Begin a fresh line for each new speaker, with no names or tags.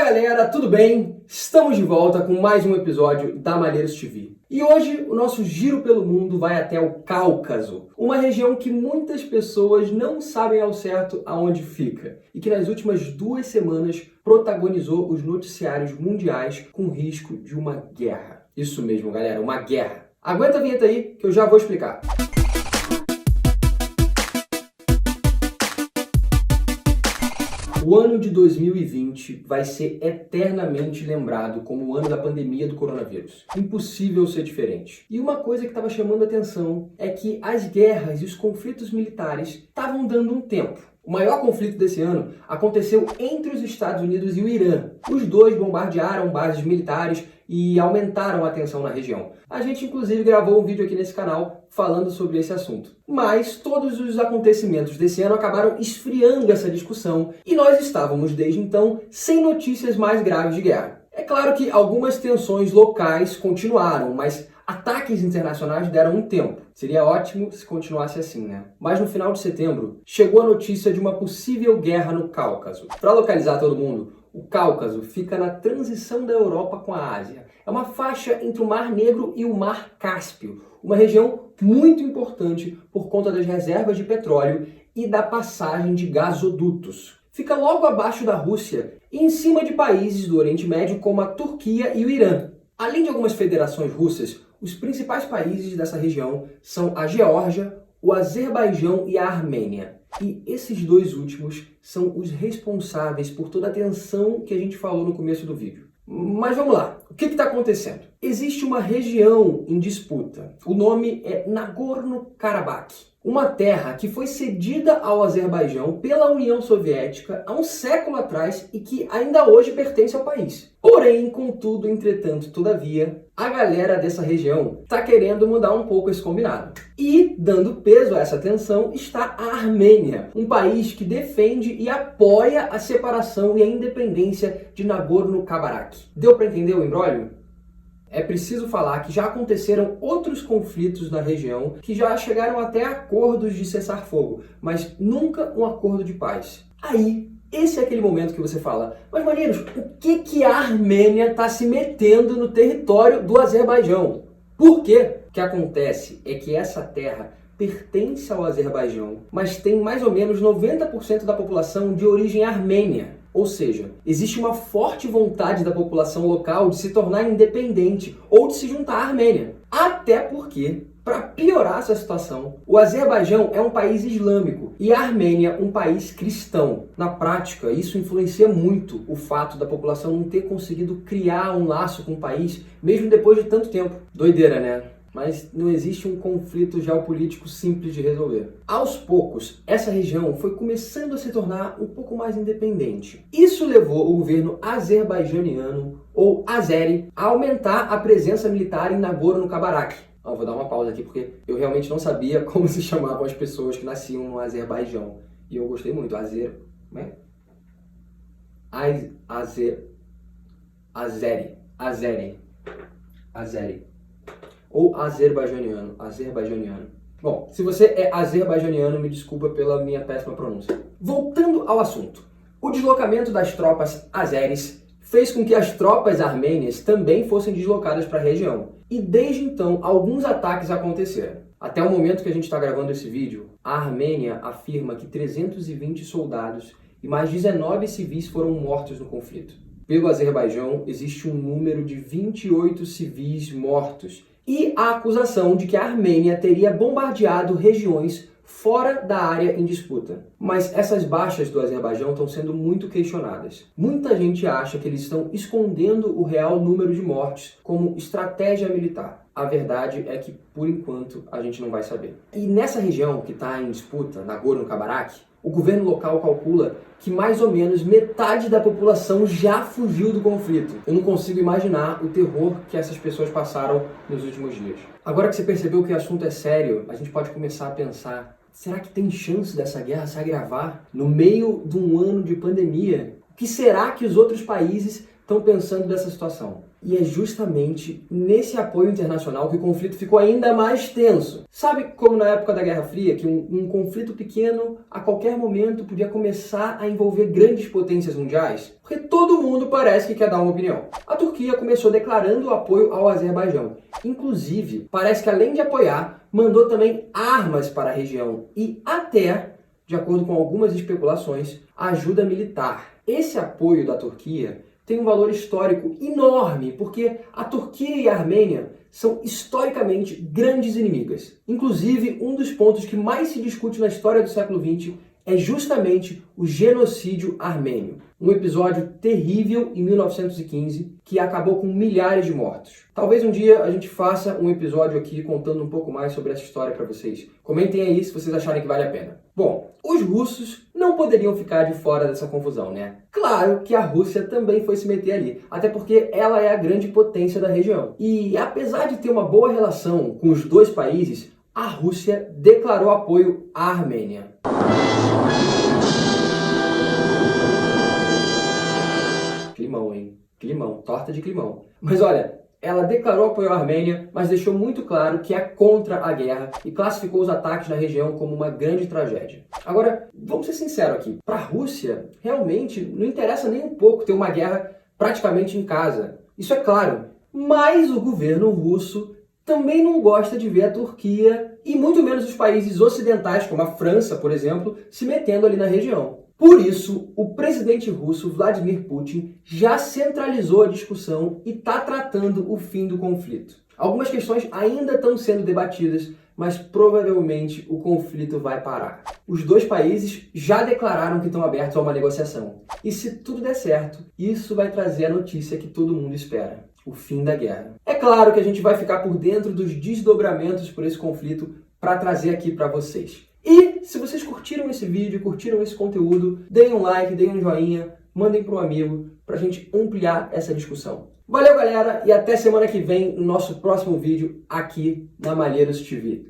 Fala galera, tudo bem? Estamos de volta com mais um episódio da Malheiros TV. E hoje o nosso giro pelo mundo vai até o Cáucaso, uma região que muitas pessoas não sabem ao certo aonde fica e que nas últimas 2 semanas protagonizou os noticiários mundiais com risco de uma guerra. Isso mesmo, galera, uma guerra. Aguenta a vinheta aí que eu já vou explicar. O ano de 2020 vai ser eternamente lembrado como o ano da pandemia do coronavírus. Impossível ser diferente. E uma coisa que estava chamando a atenção é que as guerras e os conflitos militares estavam dando um tempo. O maior conflito desse ano aconteceu entre os Estados Unidos e o Irã. Os dois bombardearam bases militares e aumentaram a tensão na região. A gente inclusive gravou um vídeo aqui nesse canal falando sobre esse assunto. Mas todos os acontecimentos desse ano acabaram esfriando essa discussão e nós estávamos desde então sem notícias mais graves de guerra. É claro que algumas tensões locais continuaram, mas ataques internacionais deram um tempo. Seria ótimo se continuasse assim, né? Mas no final de setembro, chegou a notícia de uma possível guerra no Cáucaso. Para localizar todo mundo, o Cáucaso fica na transição da Europa com a Ásia. É uma faixa entre o Mar Negro e o Mar Cáspio, uma região muito importante por conta das reservas de petróleo e da passagem de gasodutos. Fica logo abaixo da Rússia e em cima de países do Oriente Médio como a Turquia e o Irã. Além de algumas federações russas, os principais países dessa região são a Geórgia, o Azerbaijão e a Armênia. E esses dois últimos são os responsáveis por toda a tensão que a gente falou no começo do vídeo. Mas vamos lá, o que está acontecendo? Existe uma região em disputa, o nome é Nagorno-Karabakh, uma terra que foi cedida ao Azerbaijão pela União Soviética há um século atrás e que ainda hoje pertence ao país. Porém, contudo, entretanto, todavia, a galera dessa região está querendo mudar um pouco esse combinado. E, dando peso a essa tensão, está a Armênia, um país que defende e apoia a separação e a independência de Nagorno-Karabakh. Deu para entender o imbróglio? É preciso falar que já aconteceram outros conflitos na região que já chegaram até acordos de cessar-fogo, mas nunca um acordo de paz. Aí, esse é aquele momento que você fala, mas Maneiros, o que a Armênia está se metendo no território do Azerbaijão? Por quê? O que acontece é que essa terra pertence ao Azerbaijão, mas tem mais ou menos 90% da população de origem armênia. Ou seja, existe uma forte vontade da população local de se tornar independente ou de se juntar à Armênia. Até porque, para piorar essa situação, o Azerbaijão é um país islâmico e a Armênia um país cristão. Na prática, isso influencia muito o fato da população não ter conseguido criar um laço com o país, mesmo depois de tanto tempo. Doideira, né? Mas não existe um conflito geopolítico simples de resolver. Aos poucos, essa região foi começando a se tornar um pouco mais independente. Isso levou o governo azerbaijaniano, ou Azeri, a aumentar a presença militar em Nagorno-Karabakh. Vou dar uma pausa aqui porque eu realmente não sabia como se chamavam as pessoas que nasciam no Azerbaijão. E eu gostei muito. Azeri. Ou azerbaijaniano. Bom, se você é azerbaijaniano, me desculpa pela minha péssima pronúncia. Voltando ao assunto. O deslocamento das tropas azeres fez com que as tropas armênias também fossem deslocadas para a região. E desde então, alguns ataques aconteceram. Até o momento que a gente está gravando esse vídeo, a Armênia afirma que 320 soldados e mais 19 civis foram mortos no conflito. Pelo Azerbaijão, existe um número de 28 civis mortos e a acusação de que a Armênia teria bombardeado regiões fora da área em disputa. Mas essas baixas do Azerbaijão estão sendo muito questionadas. Muita gente acha que eles estão escondendo o real número de mortes como estratégia militar. A verdade é que, por enquanto, a gente não vai saber. E nessa região que está em disputa, Nagorno-Karabakh, o governo local calcula que mais ou menos metade da população já fugiu do conflito. Eu não consigo imaginar o terror que essas pessoas passaram nos últimos dias. Agora que você percebeu que o assunto é sério, a gente pode começar a pensar, será que tem chance dessa guerra se agravar no meio de um ano de pandemia? O que será que os outros países estão pensando dessa situação. E é justamente nesse apoio internacional que o conflito ficou ainda mais tenso. Sabe como na época da Guerra Fria, que um conflito pequeno a qualquer momento podia começar a envolver grandes potências mundiais? Porque todo mundo parece que quer dar uma opinião. A Turquia começou declarando o apoio ao Azerbaijão. Inclusive, parece que além de apoiar, mandou também armas para a região e até, de acordo com algumas especulações, ajuda militar. Esse apoio da Turquia tem um valor histórico enorme, porque a Turquia e a Armênia são historicamente grandes inimigas. Inclusive, um dos pontos que mais se discute na história do século XX é justamente o genocídio armênio. Um episódio terrível em 1915 que acabou com milhares de mortos. Talvez um dia a gente faça um episódio aqui contando um pouco mais sobre essa história para vocês. Comentem aí se vocês acharem que vale a pena. Bom, os russos não poderiam ficar de fora dessa confusão, né? Claro que a Rússia também foi se meter ali, até porque ela é a grande potência da região. E apesar de ter uma boa relação com os dois países, a Rússia declarou apoio à Armênia. Climão, hein? Climão, torta de climão. Mas olha, ela declarou apoio à Armênia, mas deixou muito claro que é contra a guerra e classificou os ataques na região como uma grande tragédia. Agora, vamos ser sinceros aqui. Para a Rússia, realmente não interessa nem um pouco ter uma guerra praticamente em casa. Isso é claro. Mas o governo russo também não gosta de ver a Turquia e muito menos os países ocidentais, como a França, por exemplo, se metendo ali na região. Por isso, o presidente russo Vladimir Putin já centralizou a discussão e está tratando o fim do conflito. Algumas questões ainda estão sendo debatidas, mas provavelmente o conflito vai parar. Os dois países já declararam que estão abertos a uma negociação. E se tudo der certo, isso vai trazer a notícia que todo mundo espera: o fim da guerra. É claro que a gente vai ficar por dentro dos desdobramentos por esse conflito para trazer aqui para vocês. E se vocês curtiram esse vídeo, curtiram esse conteúdo, deem um like, deem um joinha, mandem para um amigo para a gente ampliar essa discussão. Valeu, galera, e até semana que vem no nosso próximo vídeo aqui na Malheiros TV.